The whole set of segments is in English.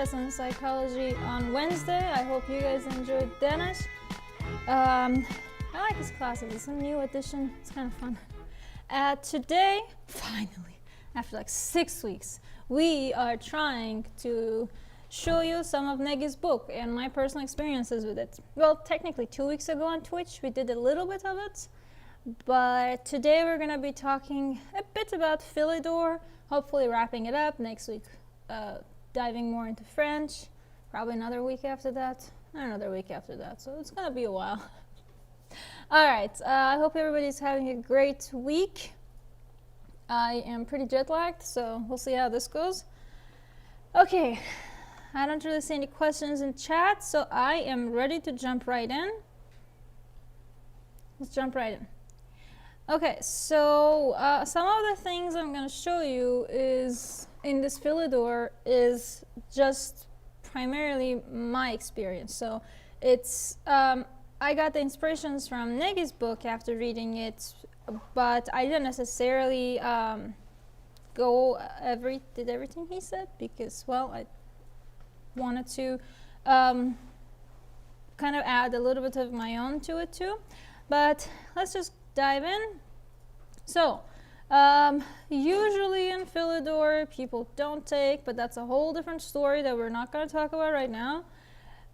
Chess and Psychology on Wednesday. I hope you guys enjoyed Danish. I like his classes. It's a new edition. It's kind of fun. Today, finally, after like 6 weeks, we are trying to show you some of Negi's book and my personal experiences with it. Well, technically 2 weeks ago on Twitch, we did a little bit of it. But today we're going to be talking a bit about Philidor, hopefully wrapping it up. Next week, diving more into French. Probably another week after that. Another week after that. So it's going to be a while. All right. I hope everybody's having a great week. I am pretty jet lagged, so we'll see how this goes. Okay. I don't really see any questions in chat, so I am ready to jump right in. Let's jump right in. Okay, so some of the things I'm going to show you is in this Philidor is just primarily my experience. So it's I got the inspirations from Negi's book after reading it, but I didn't necessarily did everything he said because, well, I wanted to kind of add a little bit of my own to it too. But let's just dive in. So, usually in Philidor, people don't take, but that's a whole different story that we're not going to talk about right now.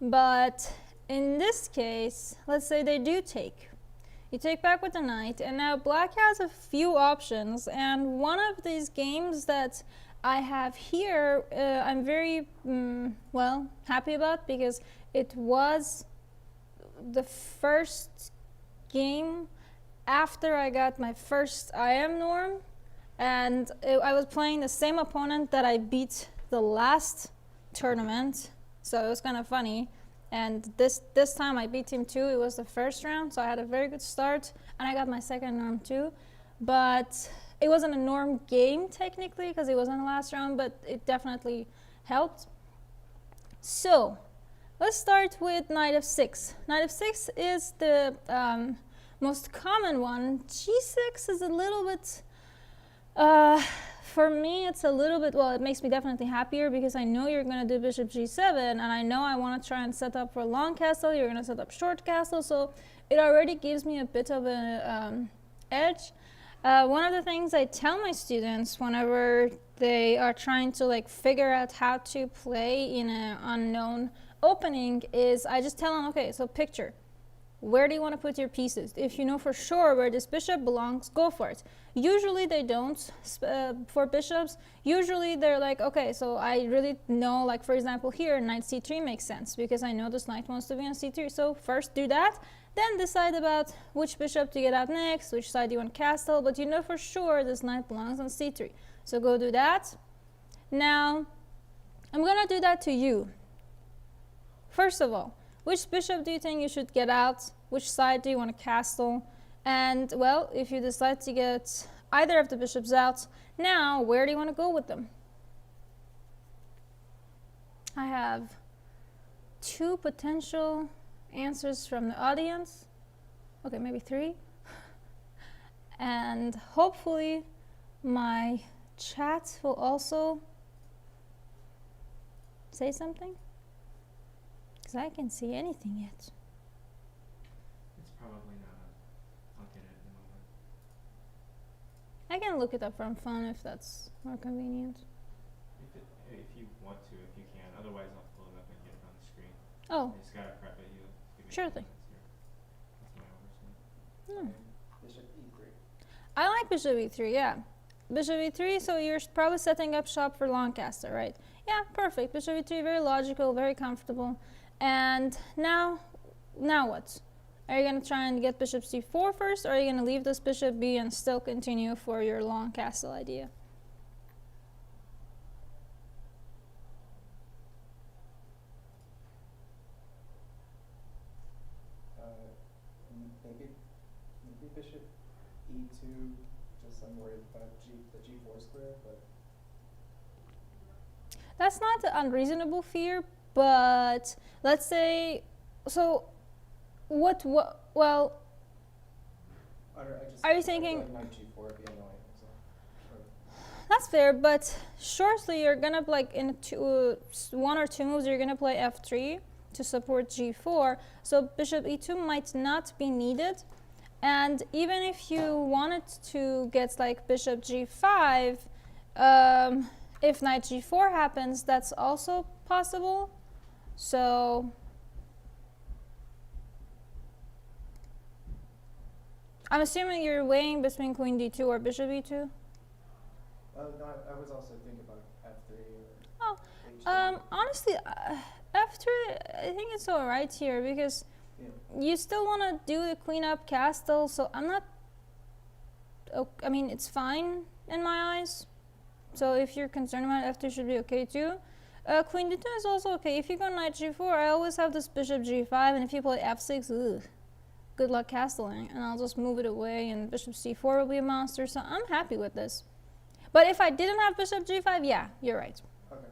But in this case, let's say they do take. You take back with the knight, and now black has a few options, and one of these games that I have here, I'm very, well, happy about because it was the first game after I got my first IM norm, and I was playing the same opponent that I beat the last tournament, so it was kind of funny. And this time I beat him too. It was the first round, so I had a very good start, and I got my second norm too. But it wasn't a norm game technically because it was in the last round, but it definitely helped. So let's start with knight f6. Knight f6 is the most common one. G6 is a little bit, for me it's a little bit, well, it makes me definitely happier because I know you're going to do bishop g7, and I know I want to try and set up for long castle. You're going to set up short castle, so it already gives me a bit of an edge. One of the things I tell my students whenever they are trying to like figure out how to play in an unknown opening is I just tell them, okay, so picture, where do you want to put your pieces? If you know for sure where this bishop belongs, go for it. Usually they don't for bishops. Usually they're like, okay, so I really know, like for example here, knight c3 makes sense because I know this knight wants to be on c3. So first do that, then decide about which bishop to get out next, which side you want to castle, but you know for sure this knight belongs on c3. So go do that. Now, I'm going to do that to you. First of all, which bishop do you think you should get out? Which side do you want to castle? And, well, if you decide to get either of the bishops out, now, where do you want to go with them? I have 2 potential answers from the audience. Okay, maybe 3. And hopefully my chat will also say something. Because I can't see anything yet. It's probably not looking at the moment. I can look it up from phone if that's more convenient. If you want to, if you can. Otherwise, I'll pull it up and get it on the screen. Oh. I just gotta prep it. Sure thing. That's my oversight. Hmm. Bishop e3. I like bishop e3, yeah. Bishop e3, so you're probably setting up shop for Lancaster, right? Yeah, perfect. Bishop e3, very logical, very comfortable. And now what? Are you going to try and get bishop c4 first, or are you going to leave this bishop b and still continue for your long castle idea? Maybe bishop e2, just I'm worried about the g4 square, but That's not an unreasonable fear, but let's say, so well, are you thinking? Knight g4 would be annoying. So, that's fair, but shortly you're gonna like in one or two moves you're gonna play f3 to support g4. So bishop e2 might not be needed, and even if you wanted to get like bishop g5, if knight g4 happens, that's also possible. So I'm assuming you're weighing between queen d2 or bishop e2. No, I was also thinking about f3 or Oh, h2. honestly, f3, I think it's all right here because Yeah. you still want to do the queen up castle. So I'm not. I mean, it's fine in my eyes. So if you're concerned about it, f2 should be okay too. Queen d2 is also okay. If you go knight g4, I always have this bishop g5, and if you play f6, ugh, good luck castling, and I'll just move it away, and bishop c4 will be a monster. So I'm happy with this. But if I didn't have bishop g5, yeah, you're right. Okay.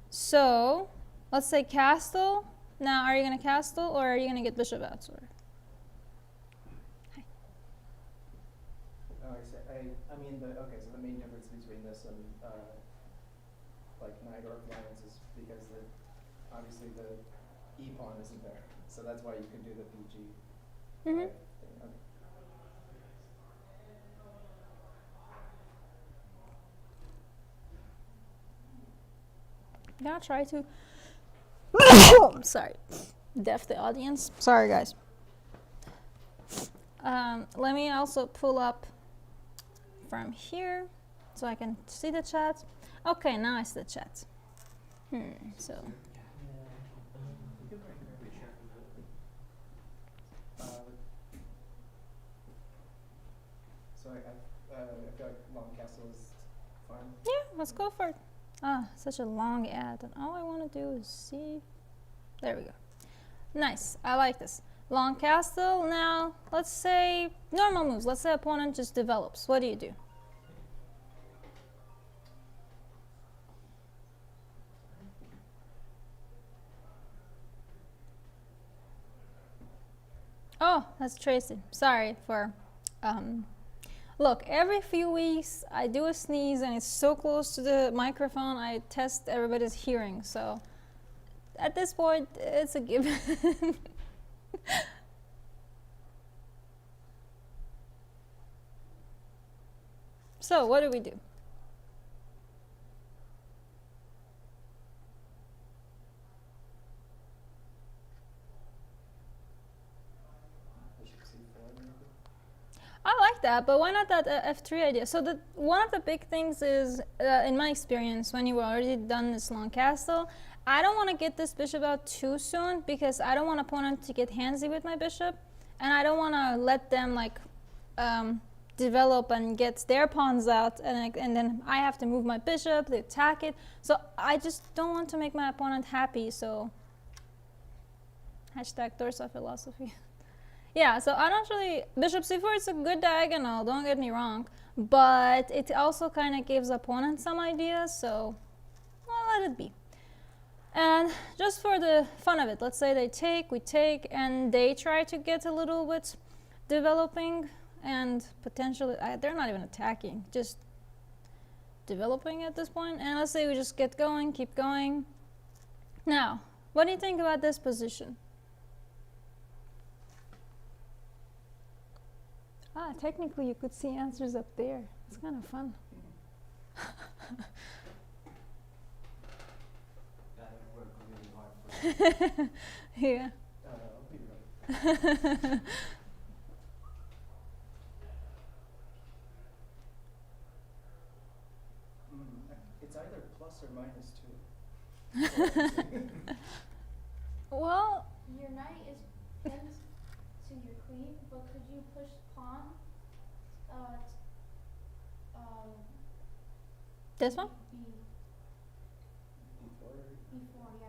So let's say castle. Now, are you gonna castle or are you gonna get bishop out? Sorry. Oh, I mean, okay, so the main difference between this and like knight or alliance is because obviously the e pawn isn't there, so that's why you can do the bg Mm-hmm. thing. Okay. I'm gonna try to. Sorry, deaf the audience. Sorry, guys. Let me also pull up from here so I can see the chat. Okay, now I see the chat. So So I feel like long castle is fine. yeah, let's go for it. Ah, such a long ad, and all I want to do is see. There we go. Nice. I like this. Long castle. Now, let's say normal moves. Let's say opponent just develops. What do you do? Oh, that's Tracy. Sorry for. Look, every few weeks I do a sneeze and it's so close to the microphone, I test everybody's hearing. So at this point, it's a given. So what do we do? Bishop c4 maybe. I like that, but why not that f3 idea? So one of the big things is, in my experience, when you've already done this long castle, I don't want to get this bishop out too soon because I don't want opponent to get handsy with my bishop, and I don't want to let them like develop and get their pawns out, and then I have to move my bishop, they attack it. So I just don't want to make my opponent happy. So hashtag Dorsa philosophy. Yeah, so I don't really, bishop c4 is a good diagonal, don't get me wrong, but it also kind of gives opponent some ideas, so well, let it be. And just for the fun of it, let's say they take, we take, and they try to get a little bit developing, and potentially, they're not even attacking, just developing at this point. And let's say we just get going, keep going. Now, what do you think about this position? Ah, technically you could see answers up there. It's kind of fun. That would work really hard for me. Yeah. I'll be right. It's either plus or minus 2. Well, Your knight is pinned to your queen, but could you push pawn? this one? Before, yeah.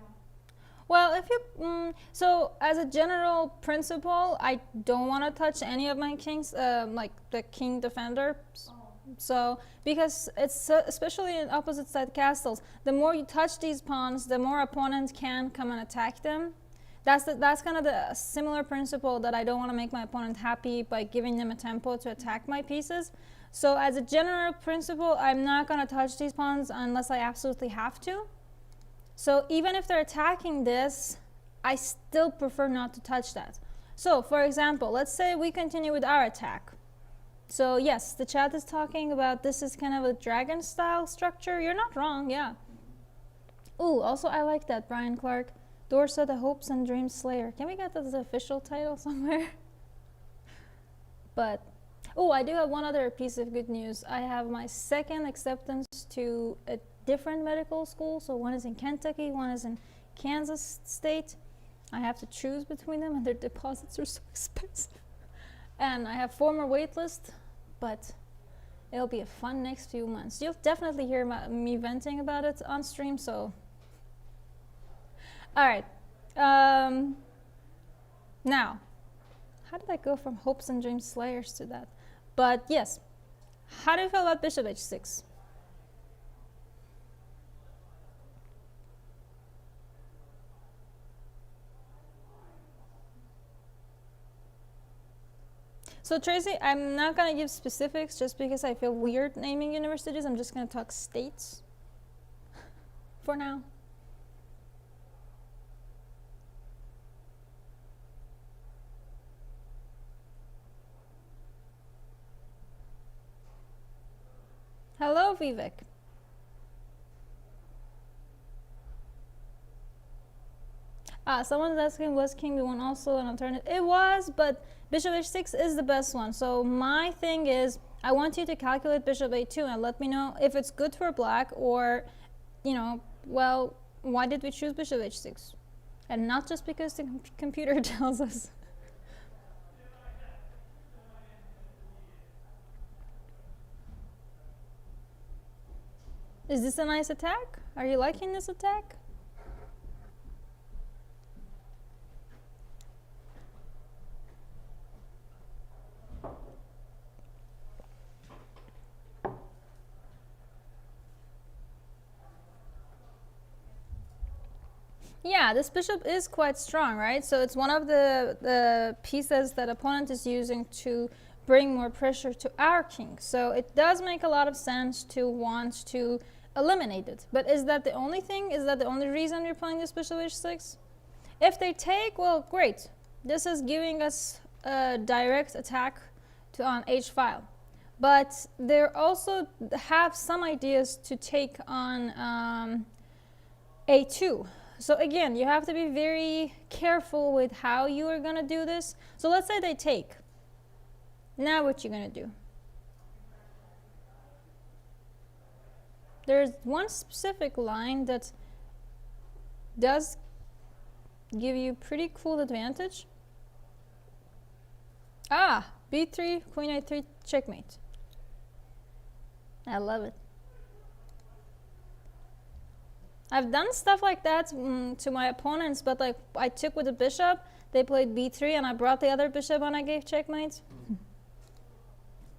Well, if you, so as a general principle, I don't want to touch any of my kings, like the king defender. Oh. So, because it's especially in opposite side castles, the more you touch these pawns, the more opponent can come and attack them. That's kind of the similar principle that I don't want to make my opponent happy by giving them a tempo to attack my pieces. So as a general principle, I'm not going to touch these pawns unless I absolutely have to. So even if they're attacking this, I still prefer not to touch that. So for example, let's say we continue with our attack. So yes, the chat is talking about this is kind of a dragon style structure. You're not wrong, yeah. Ooh, also I like that, Brian Clark. Dorsa, the Hopes and Dreams Slayer. Can we get that as an official title somewhere? But, oh, I do have one other piece of good news. I have my second acceptance to a different medical school. So one is in Kentucky, one is in Kansas State. I have to choose between them and their deposits are so expensive. And I have 4 more waitlist, but it'll be a fun next few months. You'll definitely hear me venting about it on stream, so. All right. Now, how did I go from Hopes and Dreams Slayers to that? But yes, how do you feel about Bishop h6? So Tracy, I'm not going to give specifics just because I feel weird naming universities. I'm just going to talk states for now. Hello, Vivek. Someone's asking, was King B1 also an alternative? It was, but Bishop h6 is the best one. So my thing is, I want you to calculate Bishop a2 and let me know if it's good for black or, you know, well, why did we choose Bishop h6? And not just because the computer tells us. Is this a nice attack? Are you liking this attack? Yeah, this bishop is quite strong, right? So it's one of the pieces that opponent is using to bring more pressure to our king. So it does make a lot of sense to want to eliminate it. But is that the only thing? Is that the only reason you're playing this bishop h6? If they take, well, great. This is giving us a direct attack on h file. But they also have some ideas to take on a2. So again, you have to be very careful with how you are going to do this. So let's say they take. Now what you're going to do? There's one specific line that does give you pretty cool advantage. Ah, b3, queen a3, checkmate. I love it. I've done stuff like that to my opponents, but like I took with the bishop, they played b3, and I brought the other bishop and I gave checkmate.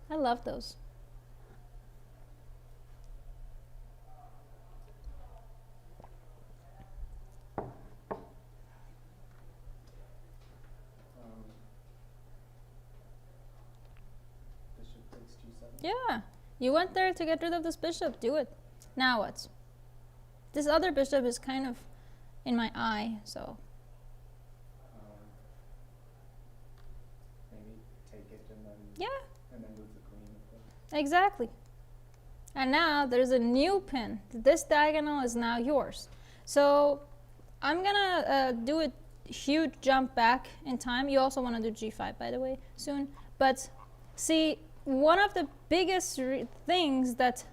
I love those. Bishop takes g7. Yeah, you went there to get rid of this bishop. Do it. Now what? This other bishop is kind of in my eye, so. Maybe take it and then Yeah, move the queen. exactly. And now there's a new pin. This diagonal is now yours. So I'm gonna do a huge jump back in time. You also want to do g5, by the way, soon. But see, one of the biggest things that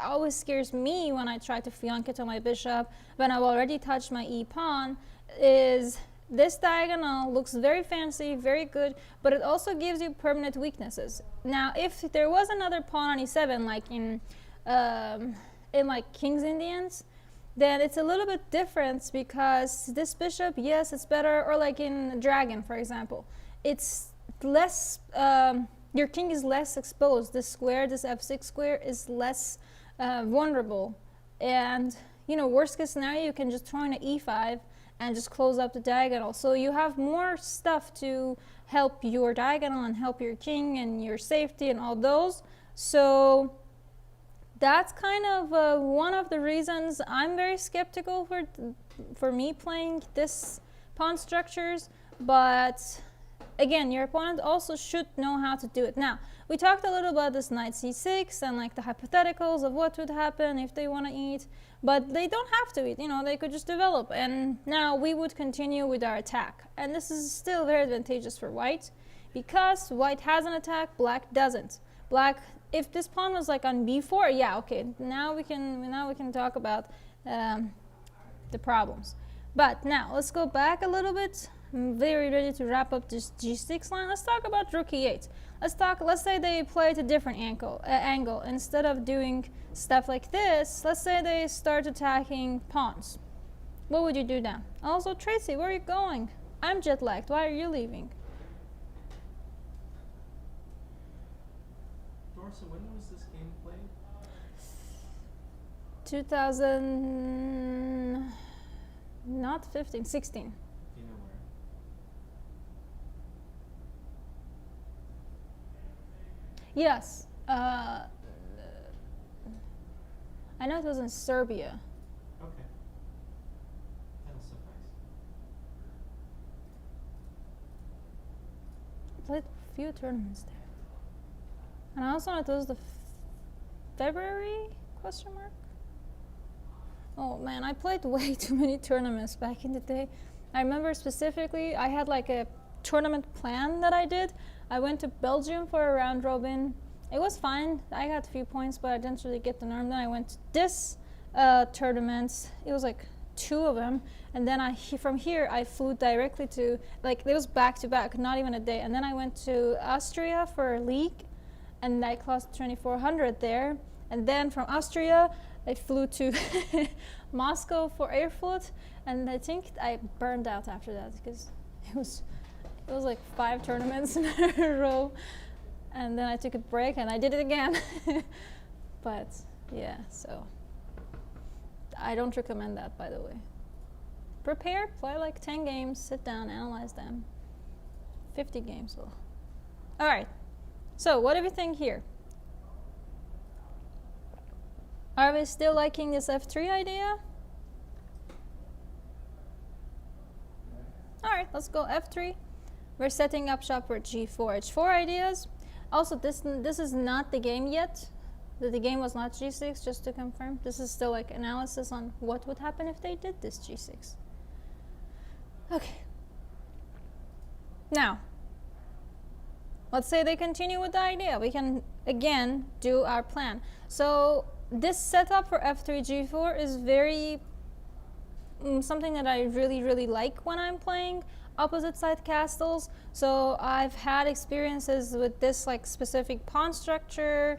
always scares me when I try to flank it on my bishop when I've already touched my e pawn is this diagonal looks very fancy, very good, but it also gives you permanent weaknesses. Now, if there was another pawn on e7, like in like King's Indians, then it's a little bit different because this bishop, yes, it's better, or like in Dragon, for example, it's less, your king is less exposed. This square, this f6 square is less vulnerable. And, you know, worst case scenario, you can just throw in an e5 and just close up the diagonal. So you have more stuff to help your diagonal and help your king and your safety and all those. So that's kind of one of the reasons I'm very skeptical for me playing this pawn structures. But again, your opponent also should know how to do it. Now, we talked a little about this knight c6 and like the hypotheticals of what would happen if they want to eat, but they don't have to eat, you know, they could just develop. And now we would continue with our attack. And this is still very advantageous for white because white has an attack, black doesn't. Black, if this pawn was like on b4, yeah, okay, now we can talk about the problems. But now let's go back a little bit. I'm very ready to wrap up this g6 line. Let's talk about rook e8. Let's say they played a different angle. Instead of doing stuff like this, let's say they start attacking pawns. What would you do then? Also, Tracy, where are you going? I'm jet lagged. Why are you leaving? Dorsa, when was this game played? 2000, not 15, 16. Do you know where? Yes. I know it was in Serbia. Okay. That'll suffice. Played a few tournaments there. And I also know it was the February question mark. Oh man, I played way too many tournaments back in the day. I remember specifically I had like a tournament plan that I did. I went to Belgium for a round robin. It was fine. I got a few points, but I didn't really get the norm. Then I went to this tournament. It was like 2 of them. And then from here, I flew directly to, like, it was back to back, not even a day. And then I went to Austria for a league, and I cost 2,400 there. And then from Austria, I flew to Moscow for Airfoot, and I think I burned out after that because it was like 5 tournaments in a row. And then I took a break and I did it again. But yeah, so I don't recommend that, by the way. Prepare, play like 10 games, sit down, analyze them. 50 games. Well. All right. So what do we think here? Are we still liking this f3 idea? All right, let's go f3. We're setting up shop for g4, h4 ideas. Also, this is not the game yet. The game was not g6, just to confirm. This is still like analysis on what would happen if they did this g6. Okay. Now, let's say they continue with the idea. We can, again, do our plan. So this setup for f3, g4 is very something that I really, really like when I'm playing opposite side castles. So I've had experiences with this like specific pawn structure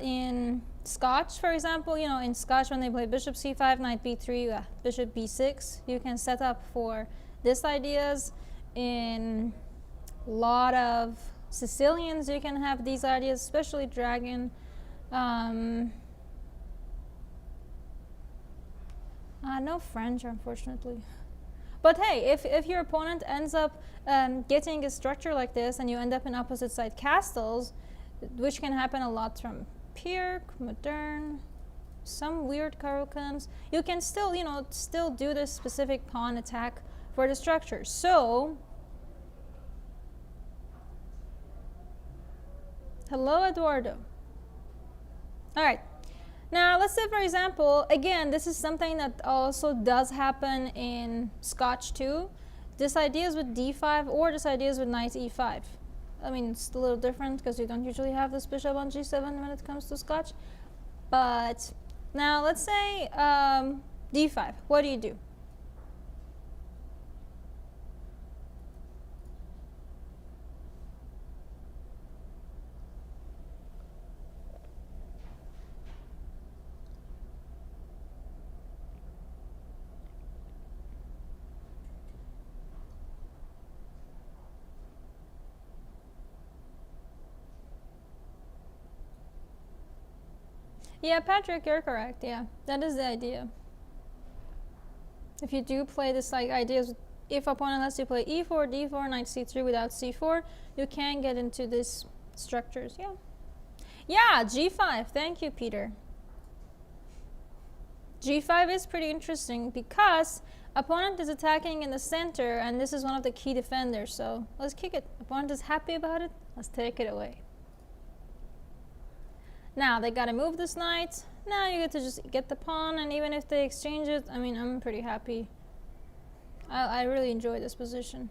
in Scotch, for example. You know, in Scotch when they play bishop c5, knight b3, bishop b6, you can set up for this ideas. In a lot of Sicilians, you can have these ideas, especially dragon. No French, unfortunately. But hey, if your opponent ends up getting a structure like this and you end up in opposite side castles, which can happen a lot from Pirc, Modern, some weird Karokans, you can still, you know, still do this specific pawn attack for the structure. So, hello, Eduardo. All right. Now, let's say, for example, again, this is something that also does happen in Scotch too. This idea is with d5 or this idea is with knight e5. I mean, it's a little different because you don't usually have this bishop on g7 when it comes to Scotch. But now, let's say d5. What do you do? Yeah, Patrick, you're correct. Yeah, that is the idea. If you do play this like ideas, if opponent lets you play e4, d4, knight c3 without c4, you can get into these structures. Yeah. Yeah, g5. Thank you, Peter. g5 is pretty interesting because opponent is attacking in the center, and this is one of the key defenders. So let's kick it. Opponent is happy about it. Let's take it away. Now they gotta move this knight. Now you get to just get the pawn, and even if they exchange it, I mean, I'm pretty happy. I really enjoy this position.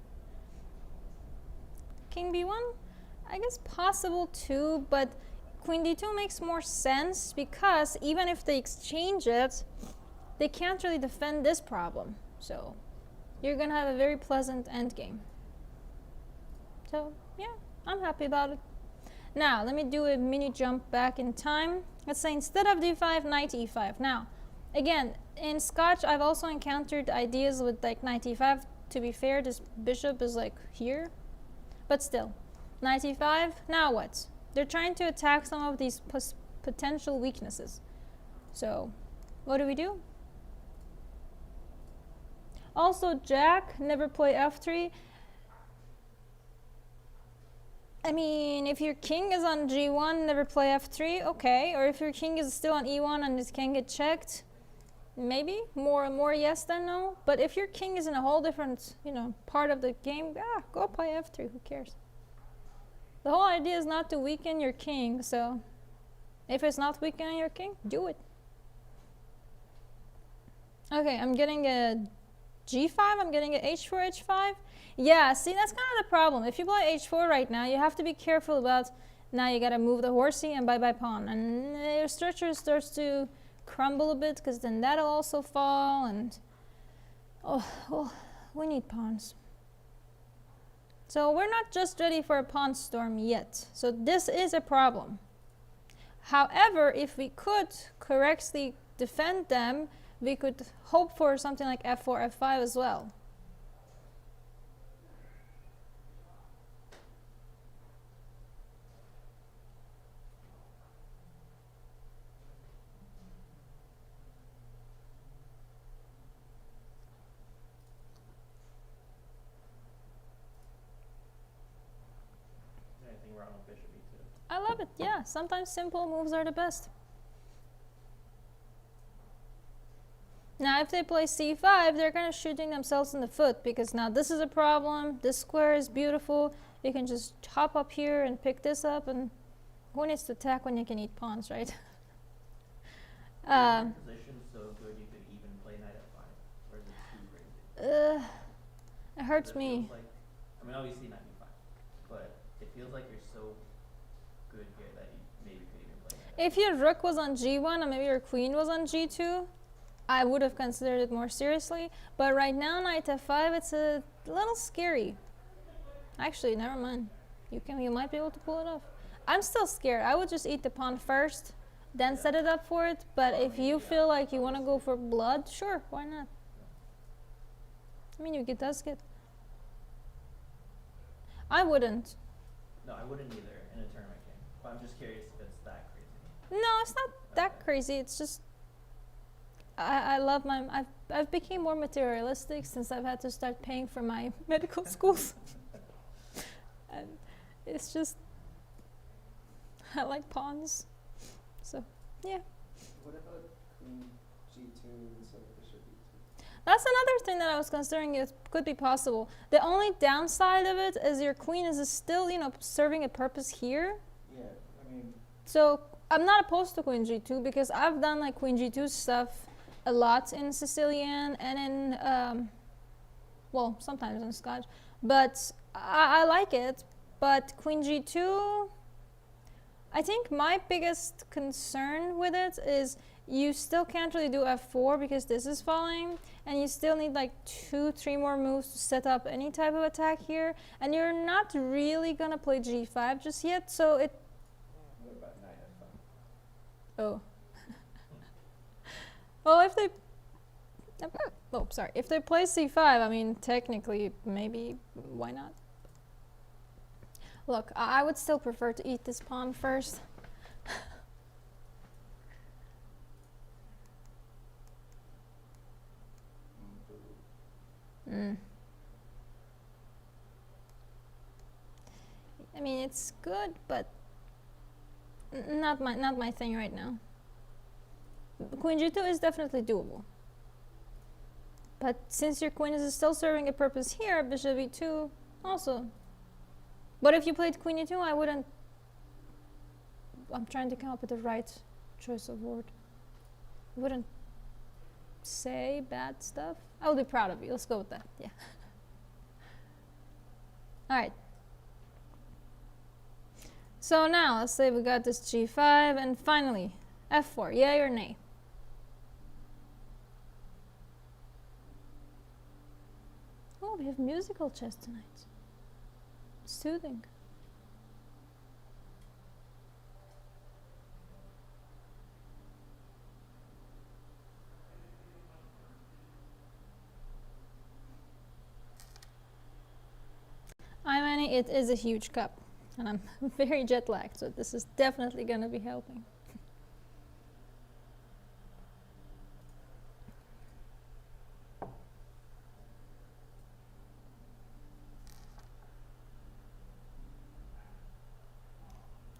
King b1, I guess possible too, but queen d2 makes more sense because even if they exchange it, they can't really defend this problem. So you're gonna have a very pleasant endgame. So yeah, I'm happy about it. Now let me do a mini jump back in time. Let's say instead of d5, knight e5. Now again, in Scotch I've also encountered ideas with like knight e5. To be fair, this bishop is like here, but still, knight e5. Now what? They're trying to attack some of these potential weaknesses. So what do? Also, Jack, never play f3. I mean, if your king is on g1, never play f3, okay. Or if your king is still on e1 and it can get checked, maybe more yes than no. But if your king is in a whole different, part of the game, go play f3. Who cares? The whole idea is not to weaken your king. So, if it's not weakening your king, do it. Okay, I'm getting a g5. I'm getting a h4, h5. Yeah, see, that's kind of the problem. If you play h4 right now, you have to be careful about, now you gotta move the horsey and bye-bye pawn. And your structure starts to crumble a bit, because then that'll also fall, and oh, well, we need pawns. So we're not just ready for a pawn storm yet. So this is a problem. However, if we could correctly defend them, we could hope for something like f4, f5 as well. I love it, yeah. Sometimes simple moves are the best. Now if they play c5, they're kind of shooting themselves in the foot, because now this is a problem. This square is beautiful. You can just hop up here and pick this up, and who needs to attack when you can eat pawns, right? Position so good you could even play knight f5, or is it too crazy? It hurts me. Like, I mean, obviously knight e5, but it feels like you're so good here that you maybe could even play knight f5. If your rook was on g1 and maybe your queen was on g2, I would have considered it more seriously. But right now, knight f5, it's a little scary. Actually, never mind. You might be able to pull it off. I'm still scared. I would just eat the pawn first, then set it up for it. But if you feel like you want to go for blood, sure, why not? I mean, it does get... I wouldn't. No, I wouldn't either in a tournament game. But I'm just curious if it's that crazy. No, it's not that crazy. It's just... I love my... I've become more materialistic since I've had to start paying for my medical schools. And it's just... I like pawns. So, yeah. What about queen g2 instead of bishop e2? That's another thing that I was considering it could be possible. The only downside of it is your queen is still, serving a purpose here. Yeah, I mean... So, I'm not opposed to queen g2 because I've done like queen g2 stuff a lot in Sicilian and in, well, sometimes in Scotch. But I like it. But queen g2, I think my biggest concern with it is you still can't really do f4 because this is falling, and you still need like 2-3 more moves to set up any type of attack here, and you're not really gonna play g5 just yet, so it... What about knight f5? Oh. Well, if they... Oh, sorry. If they play c5, I mean, technically, maybe, why not? Look, I would still prefer to eat this pawn first. I mean, it's good, but not my thing right now. Queen g2 is definitely doable. But since your queen is still serving a purpose here, bishop e2 also. But if you played queen e2, I wouldn't... I'm trying to come up with the right choice of word. I wouldn't say bad stuff. I would be proud of you. Let's go with that. Yeah. Alright. So now, let's say we got this g5, and finally, f4. Yay or nay? Oh, we have musical chess tonight. Soothing. It is a huge cup, and I'm very jet lagged, so this is definitely going to be helping.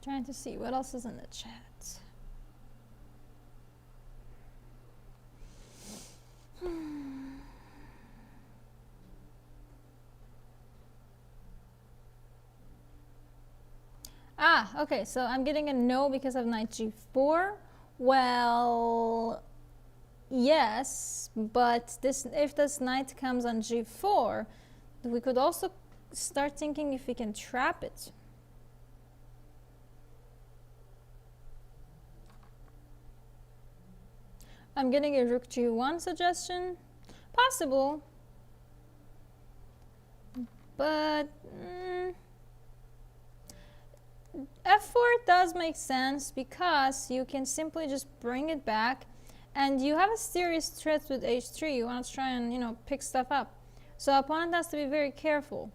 Trying to see what else is in the chat. Okay, so I'm getting a no because of knight g4. Well, yes, but if this knight comes on g4, we could also start thinking if we can trap it. I'm getting a rook g1 suggestion. Possible. But f4 does make sense because you can simply just bring it back and you have a serious threat with h3. You want to try and, you know, pick stuff up. So opponent has to be very careful.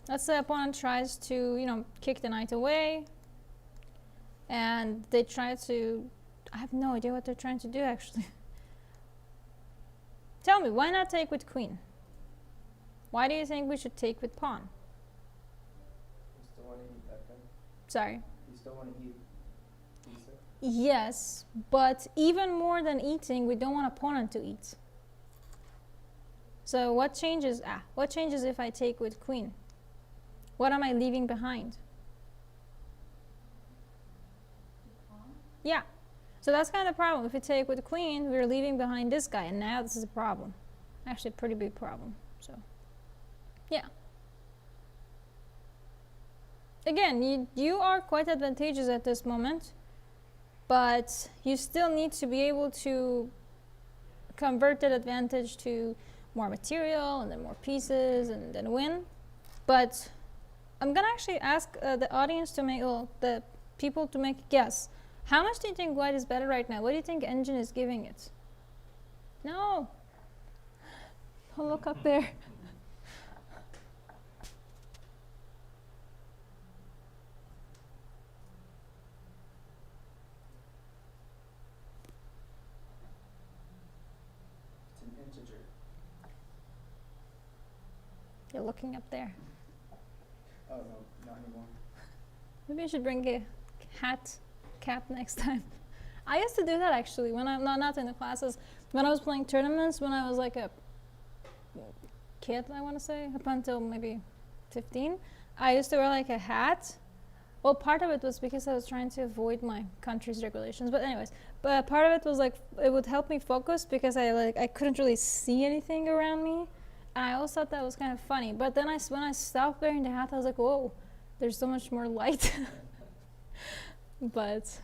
Let's say opponent tries to, you know, kick the knight away and they try to... I have no idea what they're trying to do actually. Tell me, why not take with queen? Why do you think we should take with pawn? You still want to eat that guy? Sorry. You still want to eat e6? Yes, but even more than eating, we don't want opponent to eat. So what changes? What changes if I take with queen? What am I leaving behind? Yeah. So that's kind of the problem. If we take with queen, we're leaving behind this guy, and now this is a problem. Actually, a pretty big problem. So, yeah. Again, you are quite advantageous at this moment, but you still need to be able to convert that advantage to more material, and then more pieces, and then win. But I'm gonna actually ask the audience to make, well, the people to make a guess. How much do you think white is better right now? What do you think engine is giving it? No. Don't look up there. It's an integer. You're looking up there. Oh, no, not anymore. Maybe I should bring a cap next time. I used to do that actually when I'm not in the classes. When I was playing tournaments, when I was like a kid, I want to say, up until maybe 15, I used to wear like a hat. Well, part of it was because I was trying to avoid my country's regulations. But anyways, but part of it was like it would help me focus because I couldn't really see anything around me. And I always thought that was kind of funny. But then when I stopped wearing the hat, I was like, whoa, there's so much more light. But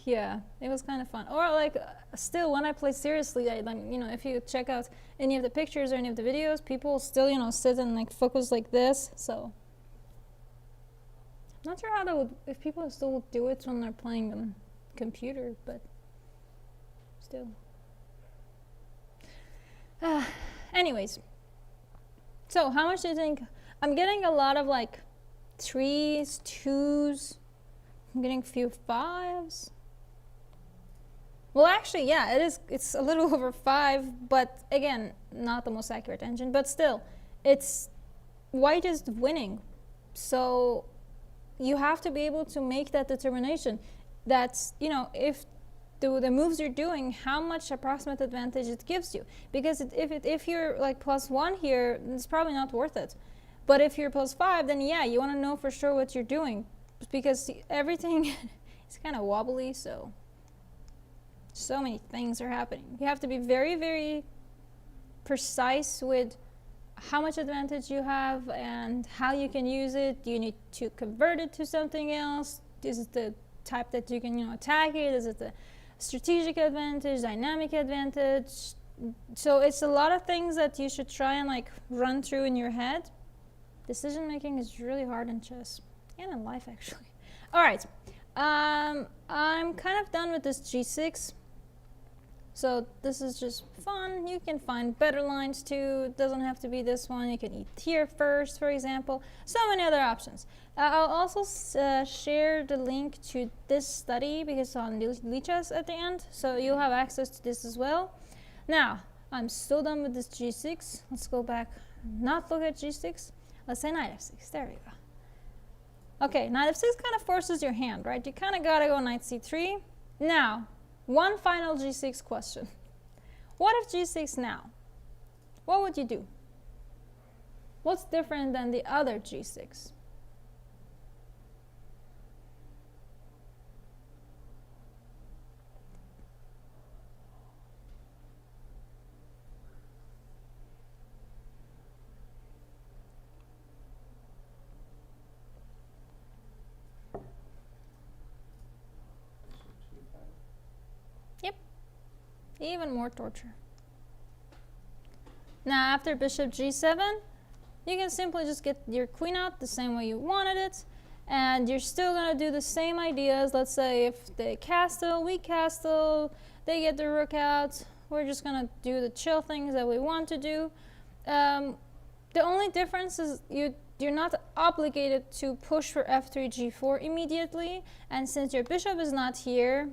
yeah, it was kind of fun. Or like still when I play seriously, you know, if you check out any of the pictures or any of the videos, people still, you know, sit and like focus like this. So not sure how that would, if people still would do it when they're playing on computer, but still. Anyways, so how much do you think? I'm getting a lot of like 3s, 2s. I'm getting a few 5s. Well, actually, yeah, it's a little over 5, but again, not the most accurate engine. But still, it's white is winning. So you have to be able to make that determination. That's, you know, if the moves you're doing, how much approximate advantage it gives you. Because if you're like +1 here, it's probably not worth it. But if you're +5, then yeah, you want to know for sure what you're doing, because everything is kind of wobbly. So many things are happening. You have to be very, very precise with how much advantage you have and how you can use it. You need to convert it to something else. Is it the type that you can, you know, attack it? Is it the strategic advantage, dynamic advantage? So it's a lot of things that you should try and like run through in your head. Decision making is really hard in chess and in life, actually. All right, I'm kind of done with this g6. So this is just fun. You can find better lines too. It doesn't have to be this one. You can eat here first, for example. So many other options. I'll also share the link to this study because it's on Lichess at the end. So you'll have access to this as well. Now, I'm still done with this g6. Let's go back, not look at g6. Let's say knight f6. There we go. Okay, knight f6 kind of forces your hand, right? You kind of got to go knight c3. Now, one final g6 question. What if g6 now? What would you do? What's different than the other g6? Even more torture. Now after bishop g7, you can simply just get your queen out the same way you wanted it, and you're still going to do the same ideas. Let's say if they castle, we castle, they get the rook out, we're just going to do the chill things that we want to do. The only difference is you're not obligated to push for f3 g4 immediately, and since your bishop is not here,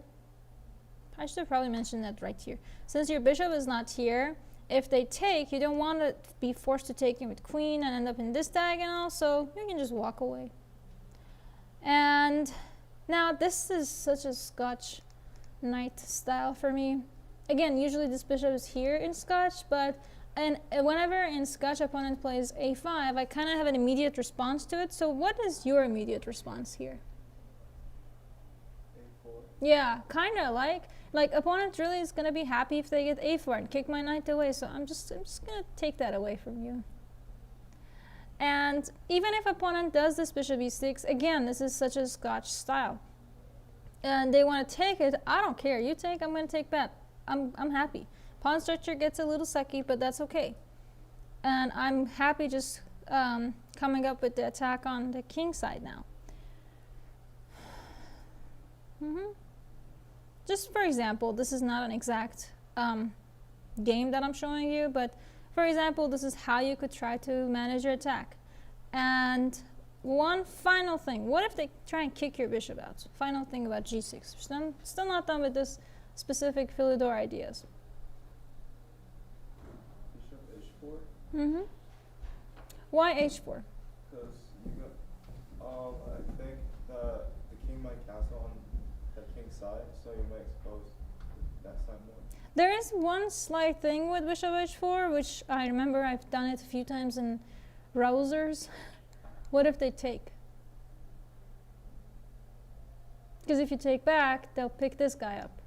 I should have probably mentioned that right here. Since your bishop is not here, if they take, you don't want to be forced to take in with queen and end up in this diagonal, so you can just walk away. And now this is such a Scotch knight style for me. Again, usually this bishop is here in Scotch, but whenever in Scotch opponent plays a5, I kind of have an immediate response to it. So what is your immediate response here? A4. Yeah, kind of like opponent really is going to be happy if they get a4 and kick my knight away, so I'm just going to take that away from you. And even if opponent does this bishop e6, again, this is such a Scotch style. And they want to take it, I don't care. You take, I'm going to take bet. I'm happy. Pawn structure gets a little sucky, but that's okay. And I'm happy just coming up with the attack on the king side now. Just for example, this is not an exact game that I'm showing you, but for example, this is how you could try to manage your attack. And one final thing, what if they try and kick your bishop out? Final thing about g6. Still not done with this specific Philidor ideas. Bishop h4. Why h4? Because you got, I think the king might castle on the king's side, so you might expose that side more. There is one slight thing with bishop h4, which I remember I've done it a few times in browsers. What if they take? Because if you take back, they'll pick this guy up.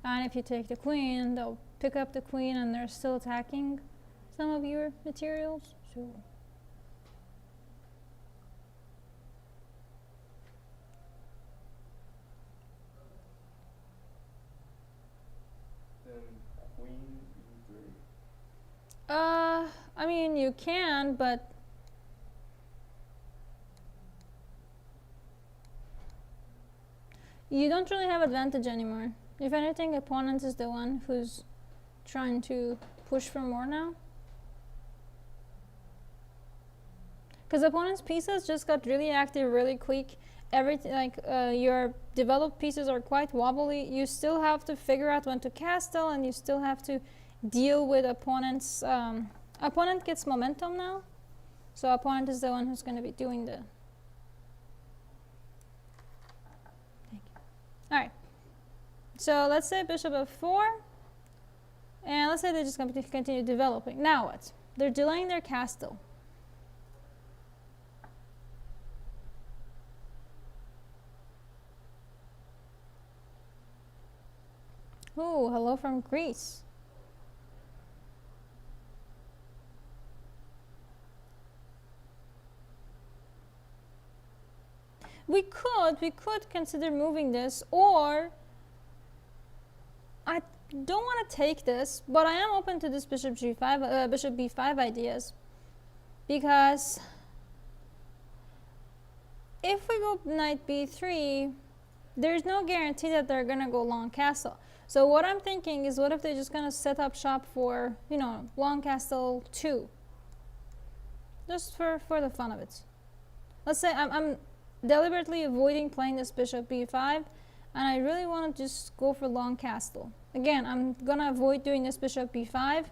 And if you take the queen, they'll pick up the queen and they're still attacking some of your materials. So Then queen e3. I mean, you can, but you don't really have advantage anymore. If anything, opponent is the one who's trying to push for more now. Because opponent's pieces just got really active really quick. Everything, like your developed pieces are quite wobbly. You still have to figure out when to castle, and you still have to deal with opponent's opponent gets momentum now, So opponent is the one who's going to be doing the. Thank you. All right. So let's say bishop f4, and let's say they're just going to continue developing. Now what? They're delaying their castle. Oh, hello from Greece. We could consider moving this, or I don't want to take this, but I am open to this bishop g5, bishop b5 ideas, because if we go knight b3, there's no guarantee that they're gonna go long castle. So what I'm thinking is, what if they're just gonna set up shop for, you know, long castle 2, just for the fun of it. Let's say I'm deliberately avoiding playing this bishop b5, and I really want to just go for long castle. Again, I'm gonna avoid doing this bishop b5,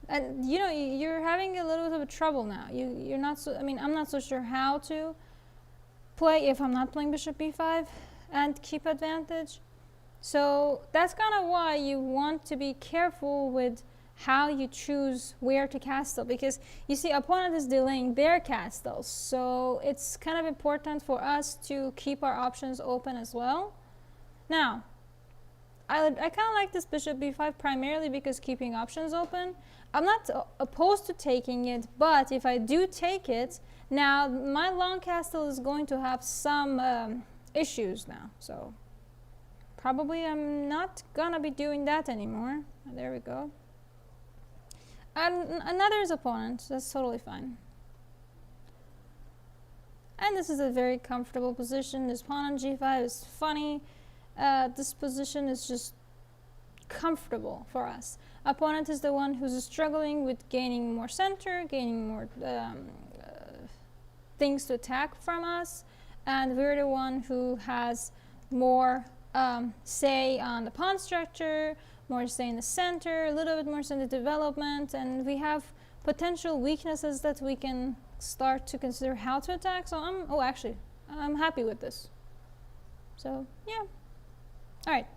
and you know, you're having a little bit of trouble now. You're not so, I mean, I'm not so sure how to play if I'm not playing bishop b5 and keep advantage. So that's kind of why you want to be careful with how you choose where to castle, because you see, opponent is delaying their castles, so it's kind of important for us to keep our options open as well. Now, I kind of like this bishop b5 primarily because keeping options open. I'm not opposed to taking it, but if I do take it, now my long castle is going to have some issues now, so probably I'm not gonna be doing that anymore. There we go. And another's opponent, that's totally fine. And this is a very comfortable position. This pawn on g5 is funny. This position is just comfortable for us. Opponent is the one who's struggling with gaining more center, gaining more things to attack from us, and we're the one who has more say on the pawn structure, more say in the center, a little bit more say in the development, and we have potential weaknesses that we can start to consider how to attack. So I'm happy with this. So yeah. All right.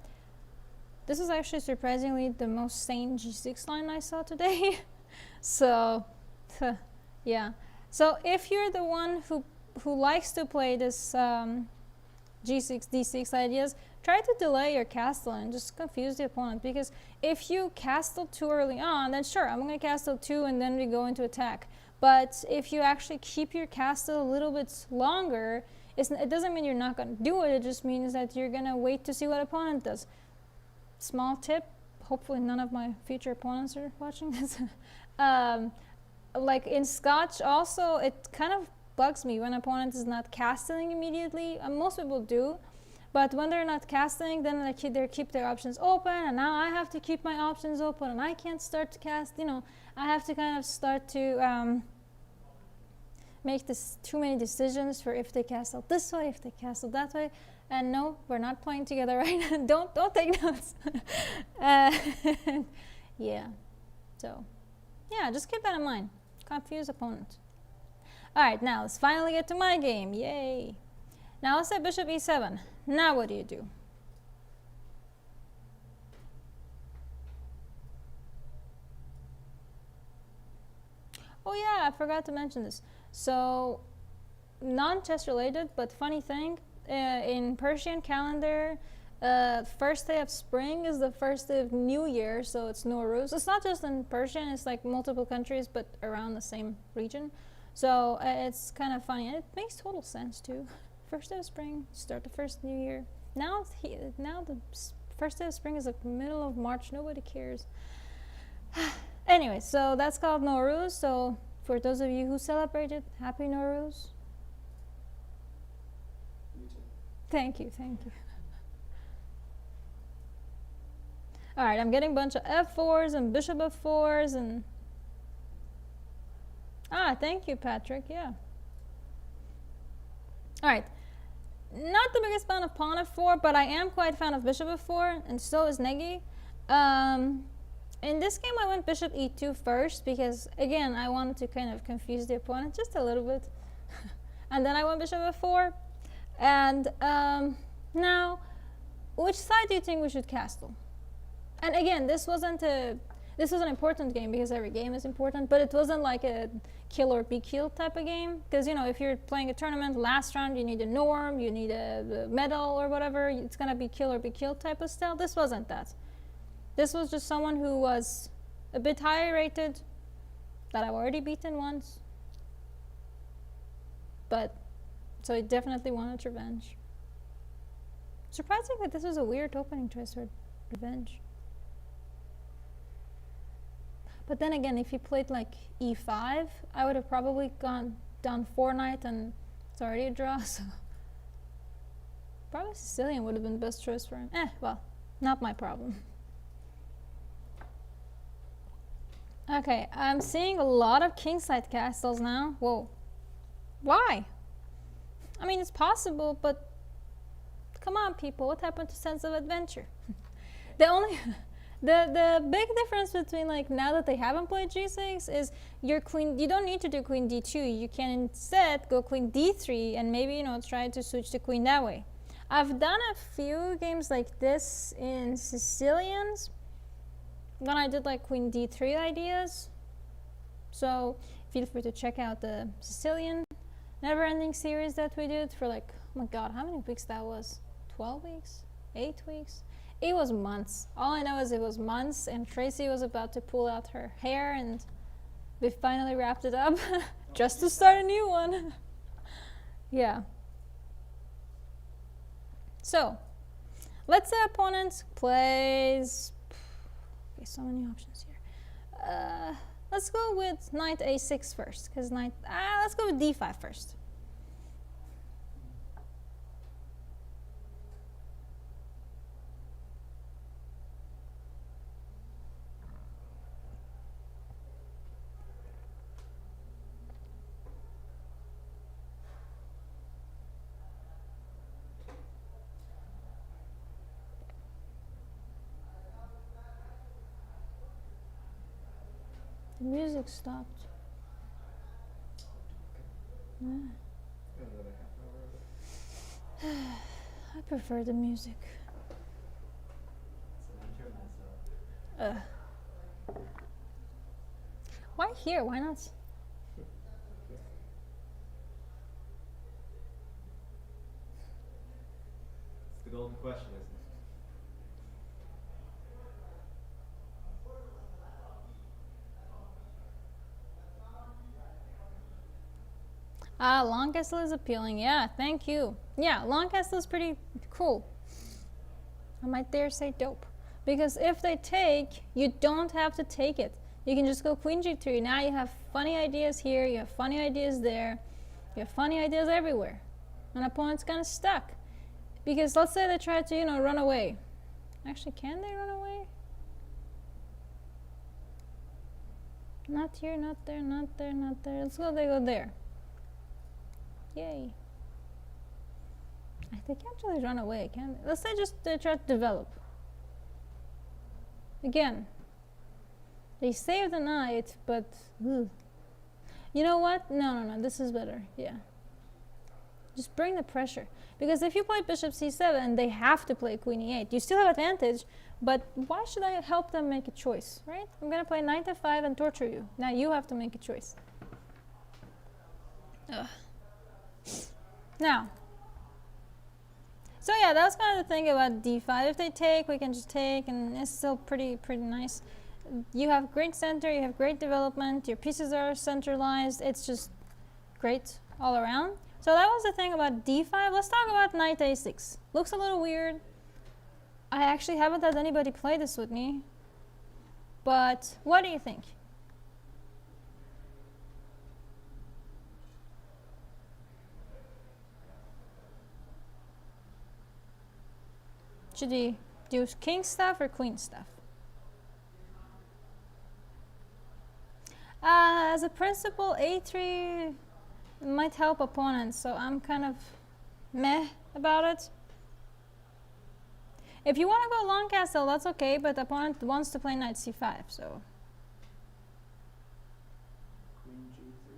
This is actually surprisingly the most sane g6 line I saw today. So yeah. So if you're the one who likes to play this g6, d6 ideas, try to delay your castle and just confuse the opponent, because if you castle too early on, then sure, I'm going to castle 2 and then we go into attack. But if you actually keep your castle a little bit longer, it doesn't mean you're not going to do it, it just means that you're going to wait to see what opponent does. Small tip, hopefully none of my future opponents are watching this. Like in Scotch also, it kind of bugs me when opponent is not castling immediately. Most people do. But when they're not casting, then they keep their options open, and now I have to keep my options open, and I can't start to cast. You know, I have to kind of start to make this too many decisions for if they castle this way, if they castle that way. And no, we're not playing together right now. Don't take notes. Yeah. So, yeah, just keep that in mind. Confuse opponent. All right, now let's finally get to my game. Yay! Now let's say bishop e7. Now what do you do? Oh yeah, I forgot to mention this. So, non-chess related, but funny thing, in Persian calendar, first day of spring is the first day of New Year, so it's Nowruz. It's not just in Persian, it's like multiple countries, but around the same region. So it's kind of funny, and it makes total sense too. First day of spring, start the first New Year. Now the first day of spring is like middle of March, nobody cares. Anyway, so that's called Nowruz. So for those of you who celebrate it, happy Nowruz. You too. Thank you. All right, I'm getting a bunch of f4s and bishop f4s and... thank you, Patrick, yeah. All right, not the biggest fan of pawn f4, but I am quite a fan of bishop f4, and so is Negi. in this game I went bishop e2 first because, again, I wanted to kind of confuse the opponent just a little bit. And then I went bishop f4. And now, which side do you think we should castle? And again, this was an important game because every game is important, but it wasn't like a kill or be killed type of game. Because, you know, if you're playing a tournament, last round you need a norm, you need a medal or whatever, it's gonna be kill or be killed type of style. This wasn't that. This was just someone who was a bit higher rated, that I've already beaten once. But, so he definitely wanted revenge. Surprisingly, this was a weird opening choice for revenge. But then again, if he played like e5, I would have probably gone down 4 knight and it's already a draw, so probably Sicilian would have been the best choice for him. Well, not my problem. Okay, I'm seeing a lot of kingside castles now. Whoa. Why? I mean, it's possible, but come on, people. What happened to sense of adventure? The big difference between, like, now that they haven't played g6 is your queen. You don't need to do queen d2. You can instead go queen d3 and maybe, you know, try to switch the queen that way. I've done a few games like this in Sicilians when I did like queen d3 ideas. So feel free to check out the Sicilian never-ending series that we did for, like, oh my god, how many weeks that was? 12 weeks? 8 weeks? It was months. All I know is it was months, and Tracy was about to pull out her hair, and we finally wrapped it up just to start a new one. Yeah. So, let's say opponent plays... Okay, so many options here. Let's go with knight a6 first, because let's go with d5 first. The music stopped. Yeah. I prefer the music. Why here? Why not? It's the golden question, isn't it? Long castle is appealing. Yeah, thank you. Yeah, long castle is pretty cool. I might dare say dope. Because if they take, you don't have to take it. You can just go queen g3. Now you have funny ideas here, you have funny ideas there, you have funny ideas everywhere. An opponent's kind of stuck. Because let's say they try to, you know, run away. Actually, can they run away? Not here, not there, not there, not there. Let's go, they go there. Yay. They can't really run away, can they? Let's say just they try to develop. Again, they save the knight, but ugh. You know what? No, this is better. Yeah. Just bring the pressure. Because if you play bishop c7, they have to play queen e8. You still have advantage, but why should I help them make a choice, right? I'm going to play knight f5 and torture you. Now you have to make a choice. Ugh. Now, so yeah, that's kind of the thing about d5. If they take, we can just take, and it's still pretty nice. You have great center, you have great development, your pieces are centralized. It's just great all around. So that was the thing about d5. Let's talk about knight a6. Looks a little weird. I actually haven't had anybody play this with me. But what do you think? Should he do king stuff or queen stuff? As a principle, a3 might help opponents, so I'm kind of meh about it. If you want to go long castle, that's okay, but the opponent wants to play knight c5, so Queen G3.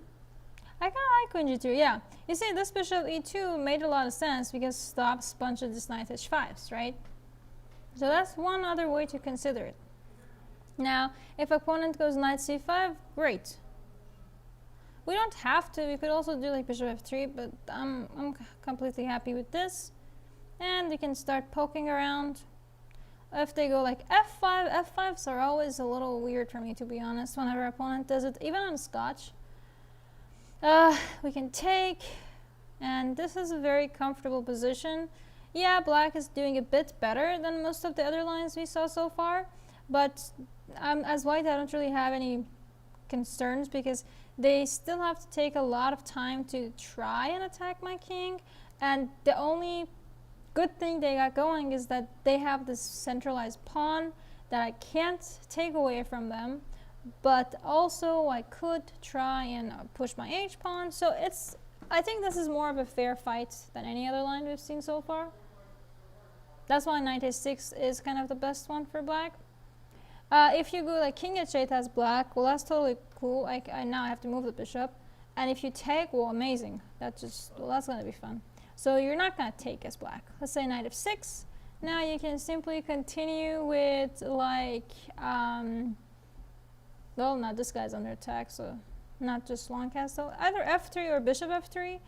I kind of like queen g2, yeah. You see, this bishop e2 made a lot of sense because stops bunch of these knight h5s, right? So that's one other way to consider it. Now, if opponent goes knight c5, great. We don't have to. We could also do like bishop f3, but I'm completely happy with this. And you can start poking around. If they go like f5, f5s are always a little weird for me, to be honest, whenever opponent does it, even on Scotch. We can take, and this is a very comfortable position. Yeah, black is doing a bit better than most of the other lines we saw so far, but as white I don't really have any concerns because they still have to take a lot of time to try and attack my king, and the only good thing they got going is that they have this centralized pawn that I can't take away from them, but also I could try and push my h pawn. So I think this is more of a fair fight than any other line we've seen so far. That's why knight h6 is kind of the best one for black. If you go like king h8 as black, well, that's totally cool. I now have to move the bishop, and if you take, well, amazing. That's gonna be fun. So you're not gonna take as black. Let's say knight f6. Now you can simply continue with like well, now this guy's under attack, so not just long castle. Either f3 or bishop f3,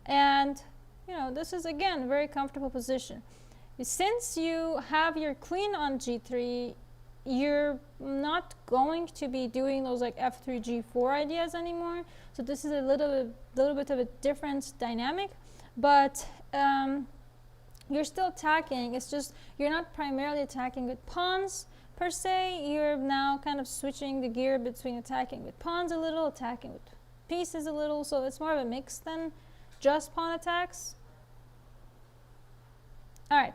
and you know, this is again a very comfortable position. Since you have your queen on g3, you're not going to be doing those like f3 g4 ideas anymore. So this is a little bit of a different dynamic, but you're still attacking. It's just you're not primarily attacking with pawns per se. You're now kind of switching the gear between attacking with pawns a little, attacking with pieces a little. So it's more of a mix than just pawn attacks. All right,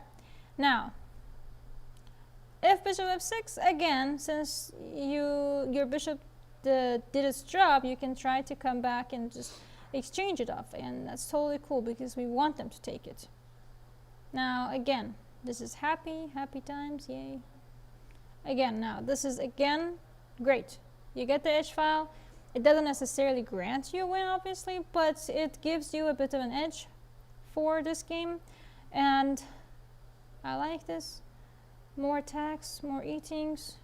now if bishop f6, again, since your bishop did its job, you can try to come back and just exchange it off, and that's totally cool because we want them to take it. Now again, this is happy times, yay. Again, now this is again great. You get the h file. It doesn't necessarily grant you a win, obviously, but it gives you a bit of an edge for this game, and I like this. More attacks, more eatings.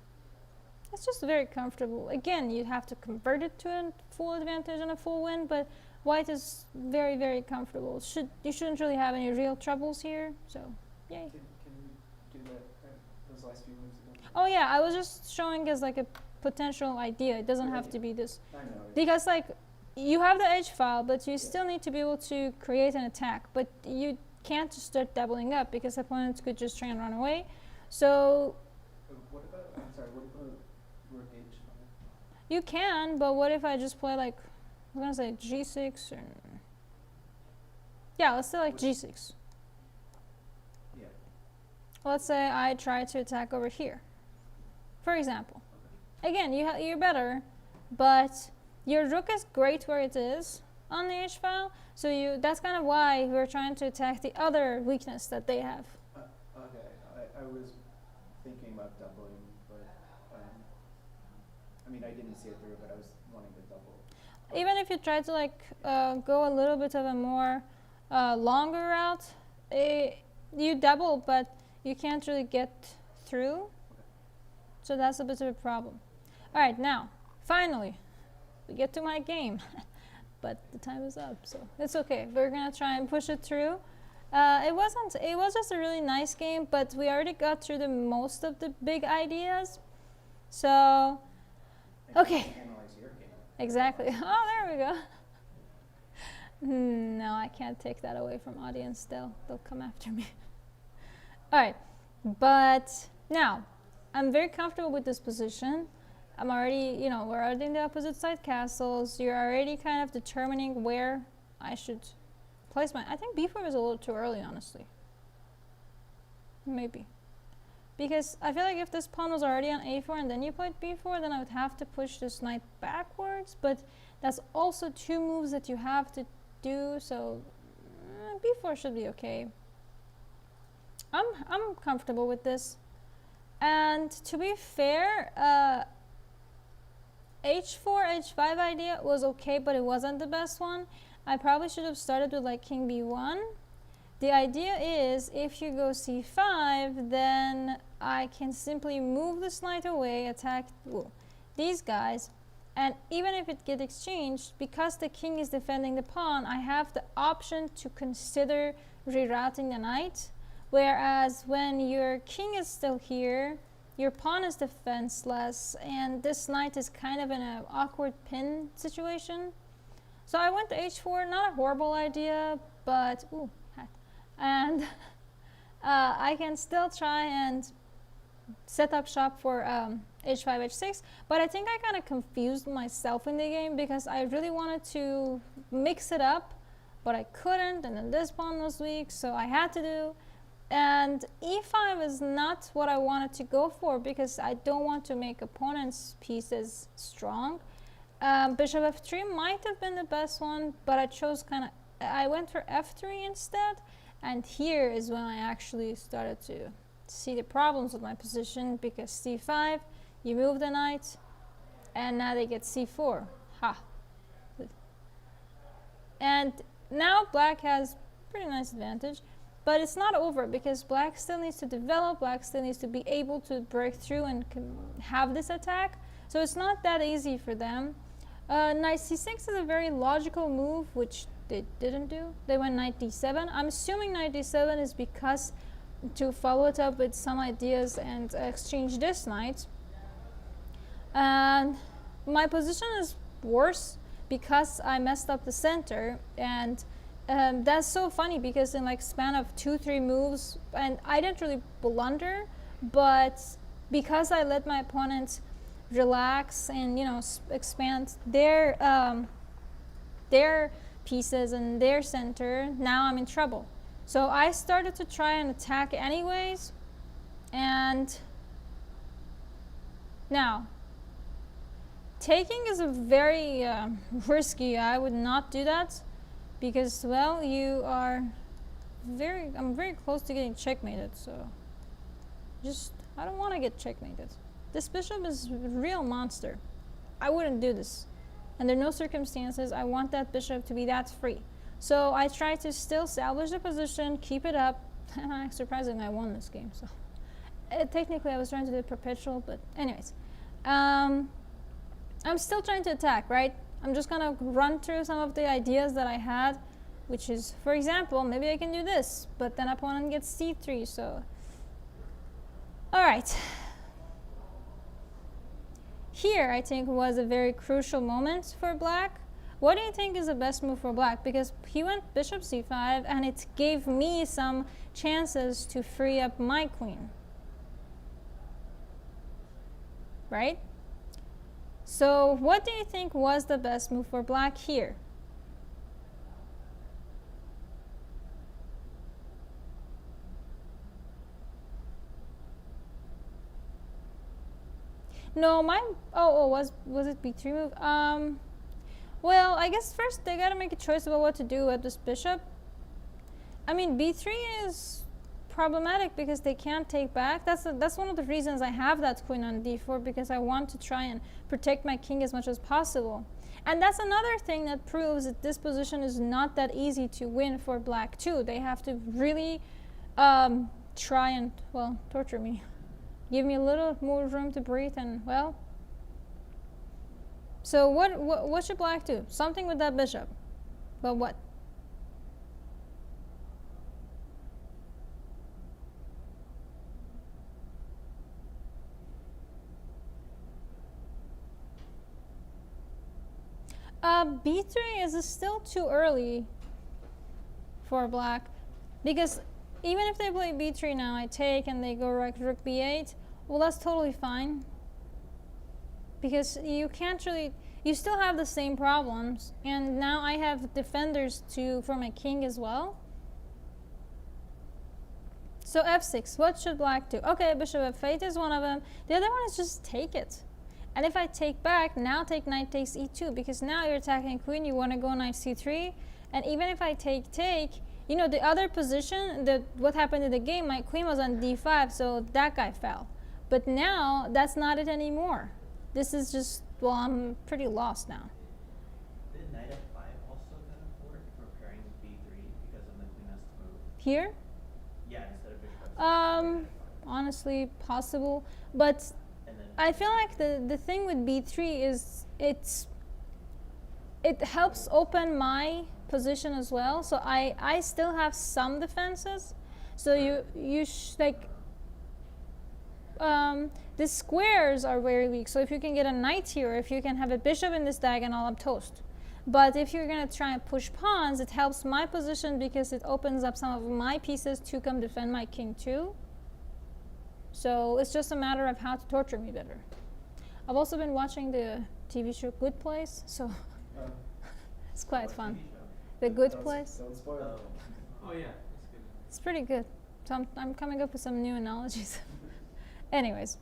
It's just very comfortable. Again, you have to convert it to a full advantage and a full win, but white is very, very comfortable. You shouldn't really have any real troubles here, so yay. Can you do that, those last few moves again? Oh yeah, I was just showing as like a potential idea. It doesn't have to be this. I know. Because like, you have the h file, but you still need to be able to create an attack, but you can't just start doubling up because opponents could just try and run away. So What about, I'm sorry, what about rook h5? you can, but what if I just play like, I'm gonna say g6 or, yeah, let's say like g6. Yeah. Let's say I try to attack over here, for example. Again, you're better, but your rook is great where it is on the h file, so that's kind of why we're trying to attack the other weakness that they have. Okay, I was thinking about doubling, but I mean, I didn't see it through, but I was wanting to double. Even if you try to like go a little bit of a more longer route, you double, but you can't really get through. So that's a bit of a problem. All right, now finally we get to my game, but the time is up, so it's okay. We're gonna try and push it through. It was just a really nice game, but we already got through the most of the big ideas. So okay. Analyze your game. Exactly. Oh, there we go. No, I can't take that away from audience. They'll come after me. All right, but now I'm very comfortable with this position. I'm already, we're already in the opposite side castles. You're already kind of determining where I should place I think b4 is a little too early, honestly. Maybe. Because I feel like if this pawn was already on a4 and then you played b4, then I would have to push this knight backwards, but that's also two moves that you have to do, so b4 should be okay. I'm comfortable with this. And to be fair, h4, h5 idea was okay, but it wasn't the best one. I probably should have started with like king b1. The idea is if you go c5, then I can simply move this knight away, attack these guys, and even if it gets exchanged, because the king is defending the pawn, I have the option to consider rerouting the knight. Whereas when your king is still here, your pawn is defenseless, and this knight is kind of in an awkward pin situation. So I went to h4, not a horrible idea, but and I can still try and set up shop for h5, h6, but I think I kind of confused myself in the game because I really wanted to mix it up, but I couldn't, and then this pawn was weak, so I had to do. And e5 is not what I wanted to go for because I don't want to make opponent's pieces strong. Bishop f3 might have been the best one, but I went for f3 instead, and here is when I actually started to see the problems with my position, because c5, you move the knight, and now they get c4. Ha! And now black has pretty nice advantage, but it's not over because black still needs to develop, black still needs to be able to break through and have this attack, so it's not that easy for them. Knight c6 is a very logical move, which they didn't do. They went knight d7. I'm assuming knight d7 is because to follow it up with some ideas and exchange this knight. And my position is worse because I messed up the center, and that's so funny because in like span of 2-3 moves, and I didn't really blunder, but because I let my opponent relax and expand their pieces and their center, now I'm in trouble. So I started to try and attack anyways, and now taking is a very risky. I would not do that because, well, I'm very close to getting checkmated, so I don't want to get checkmated. This bishop is a real monster. I wouldn't do this. Under no circumstances I want that bishop to be that free. So I try to still salvage the position, keep it up, and surprisingly I won this game. So technically I was trying to do perpetual, but anyways. I'm still trying to attack, right? I'm just gonna run through some of the ideas that I had, which is, for example, maybe I can do this, but then opponent gets c3, so. Alright. Here, I think, was a very crucial moment for black. What do you think is the best move for black? Because he went bishop c5, and it gave me some chances to free up my queen. Right? So, what do you think was the best move for black here? No, mine. Was it b3 move? Well, I guess first they gotta make a choice about what to do with this bishop. I mean, b3 is problematic because they can't take back. That's one of the reasons I have that queen on d4, because I want to try and protect my king as much as possible. And that's another thing that proves that this position is not that easy to win for black too. They have to really try and, well, torture me. Give me a little more room to breathe, and, well. So what should black do? Something with that bishop. But what? b3 is still too early for black, because even if they play b3 now, I take and they go rook b8, well, that's totally fine. Because you can't really, you still have the same problems, and now I have defenders for my king as well. So f6, what should black do? Okay, bishop f8 is one of them. The other one is just take it. And if I take back, now take knight takes e2, because now you're attacking queen, you want to go knight c3, and even if I take, you know, the other position, what happened in the game, my queen was on d5, so that guy fell. But now, that's not it anymore. This is just, well, I'm pretty lost now. Did knight f5 also kind of work, preparing b3 because then the queen has to move? Here, Yeah, instead of bishop f6. honestly, possible. But And then I feel like the thing with b3 is it helps open my position as well. So I still have some defenses. So the squares are very weak. So if you can get a knight here, if you can have a bishop in this diagonal, I'm toast. But if you're gonna try and push pawns, it helps my position because it opens up some of my pieces to come defend my king too. So it's just a matter of how to torture me better. I've also been watching the TV show Good Place, so it's quite what fun. TV show? The Good Don't- Place. Don't spoil it. Oh. Oh yeah, that's good. It's pretty good. So I'm coming up with some new analogies. Anyways.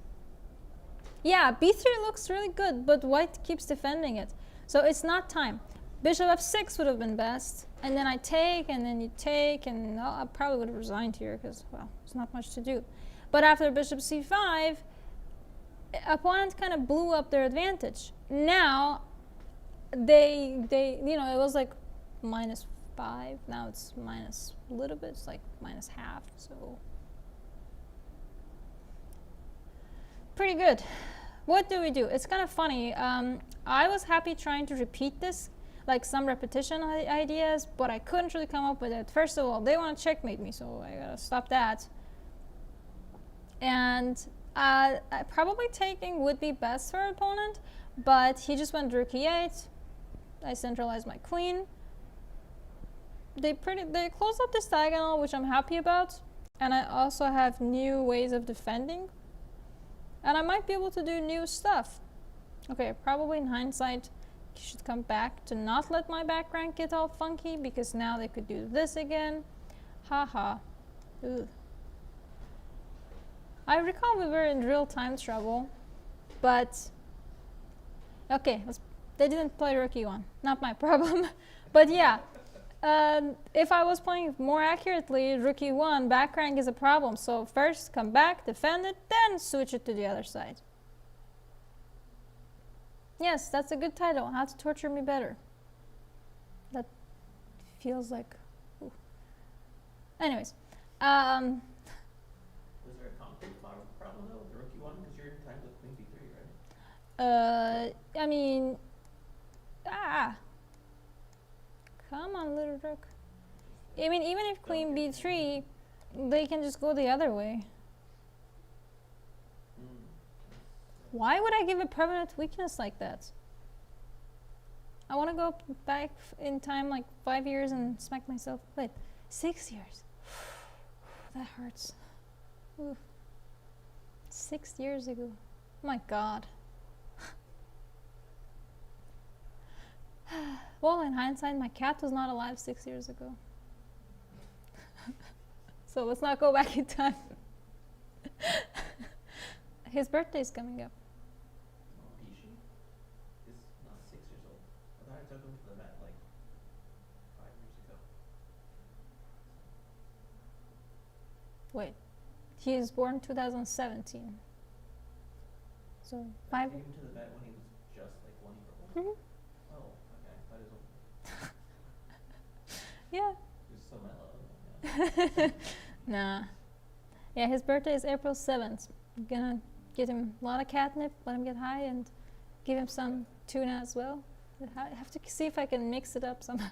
Yeah, b3 looks really good, but white keeps defending it. So it's not time. Bishop f6 would have been best. And then I take, and then you take, and well, I probably would have resigned here because, well, there's not much to do. But after bishop c5, opponent kind of blew up their advantage. Now, they you know, it was like -5. Now it's minus a little bit. It's like minus half. So pretty good. What do we do? It's kind of funny. I was happy trying to repeat this, like some repetition ideas, but I couldn't really come up with it. First of all, they want to checkmate me, so I gotta stop that. And probably taking would be best for opponent, but he just went rook e8. I centralized my queen. They closed up this diagonal, which I'm happy about, and I also have new ways of defending, and I might be able to do new stuff. Okay, probably in hindsight, you should come back to not let my back rank get all funky, because now they could do this again. Haha. Ugh. I recall we were in real time trouble, but okay, they didn't play rook e1. Not my problem. But yeah, if I was playing more accurately, rook e1, back rank is a problem. So first come back, defend it, then switch it to the other side. Yes, that's a good title. How to torture me better. That feels like... Ooh. Anyways. Was there a concrete problem though with the rook e1 because you're in time with queen b3, right? I mean... Come on, little rook. I mean, even if queen b3, they can just go the other way. Why would I give a permanent weakness like that? I want to go back in time like 5 years and smack myself. Wait, 6 years. That hurts. Ooh. 6 years ago. Oh my god. Well, in hindsight, my cat was not alive 6 years ago. So let's not go back in time. His birthday's coming up. Bishi is not 6 years old. I thought I took him to the vet like 5 years ago. Wait, he is born 2017. So I 5. took him to the vet when he was just like 1 year old. Mhm. Oh, okay. That is old. Yeah. He was so mellow. Yeah. Nah. Yeah, his birthday is April 7th. I'm gonna get him a lot of catnip, let him get high, and give him some tuna as well. I have to see if I can mix it up somehow.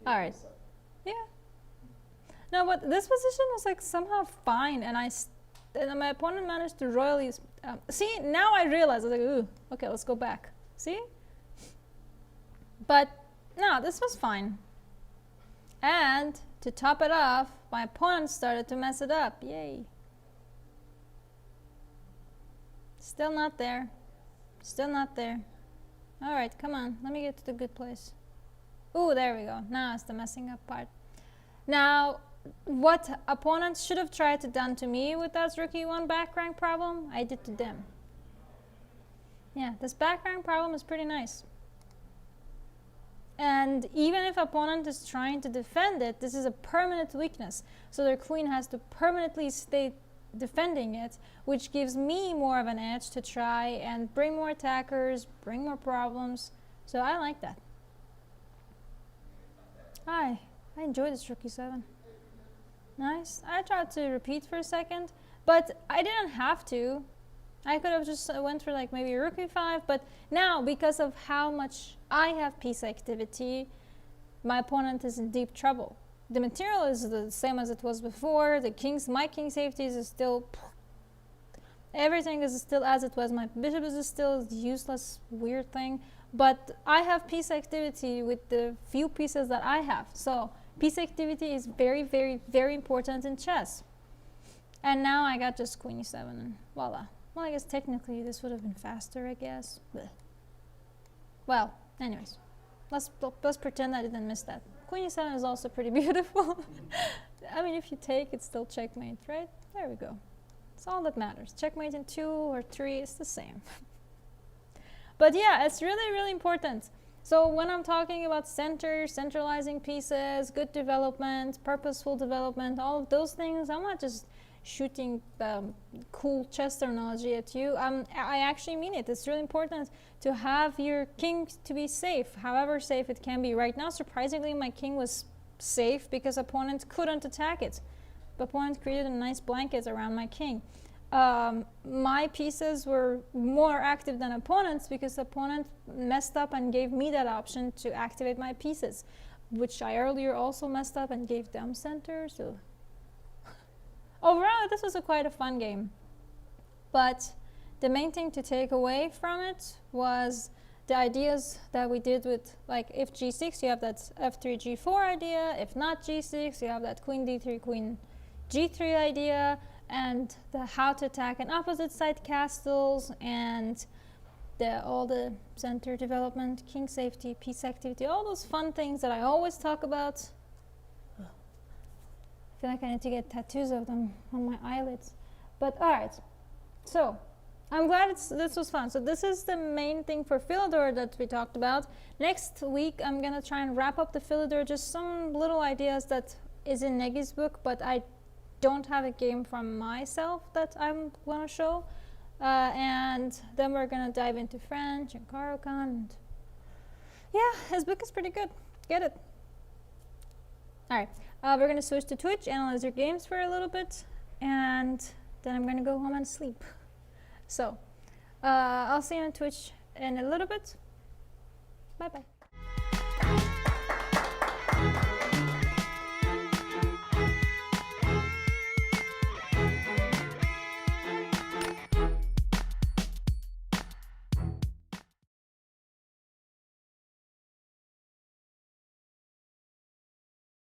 All right. Yeah. No, but this position was like somehow fine, and and my opponent managed to royally. See, now I realize I was like, ooh, okay, let's go back. See? But no, this was fine. And to top it off, my opponent started to mess it up. Yay. Still not there. Still not there. All right, come on. Let me get to the good place. Ooh, there we go. Now it's the messing up part. Now, what opponents should have tried to done to me with that rook e1 back rank problem, I did to them. Yeah, this back rank problem is pretty nice. And And even if opponent is trying to defend it, this is a permanent weakness. So their queen has to permanently stay defending it, which gives me more of an edge to try and bring more attackers, bring more problems. So I like that. I enjoy this rook e7. Nice. I tried to repeat for a second, but I didn't have to. I could have just went for like maybe rook e5, but now because of how much I have piece activity, my opponent is in deep trouble. The material is the same as it was before. My king safety is still, everything is still as it was. My bishop is still a useless, weird thing. But I have piece activity with the few pieces that I have. So piece activity is very, very, very important in chess. And now I got just queen e7 and voila. Well, I guess technically this would have been faster, I guess. Blech. Well, anyways, let's pretend I didn't miss that. Queen e7 is also pretty beautiful. I mean, if you take, it's still checkmate, right? There we go. It's all that matters. Checkmate in 2 or 3 is the same. But yeah, it's really, really important. So when I'm talking about centralizing pieces, good development, purposeful development, all of those things, I'm not just shooting cool chess terminology at you. I actually mean it. It's really important to have your king to be safe, however safe it can be. Right now, surprisingly, my king was safe because opponent couldn't attack it. The opponent created a nice blanket around my king. My pieces were more active than opponents because opponent messed up and gave me that option to activate my pieces, which I earlier also messed up and gave them center. So overall, this was quite a fun game. But the main thing to take away from it was the ideas that we did with, like, if g6, you have that f3, g4 idea. If not g6, you have that queen d3, queen g3 idea. And the how to attack an opposite side castles, and all the center development, king safety, piece activity, all those fun things that I always talk about. I feel like I need to get tattoos of them on my eyelids. But alright, so I'm glad this was fun. So this is the main thing for Philidor that we talked about. Next week I'm gonna try and wrap up the Philidor, just some little ideas that is in Negi's book, but I don't have a game from myself that I'm gonna show, and then we're gonna dive into French and Caro-Kann, and yeah, his book is pretty good. Get it. Alright, we're gonna switch to Twitch, analyze your games for a little bit, and then I'm gonna go home and sleep. So I'll see you on Twitch in a little bit. Bye bye.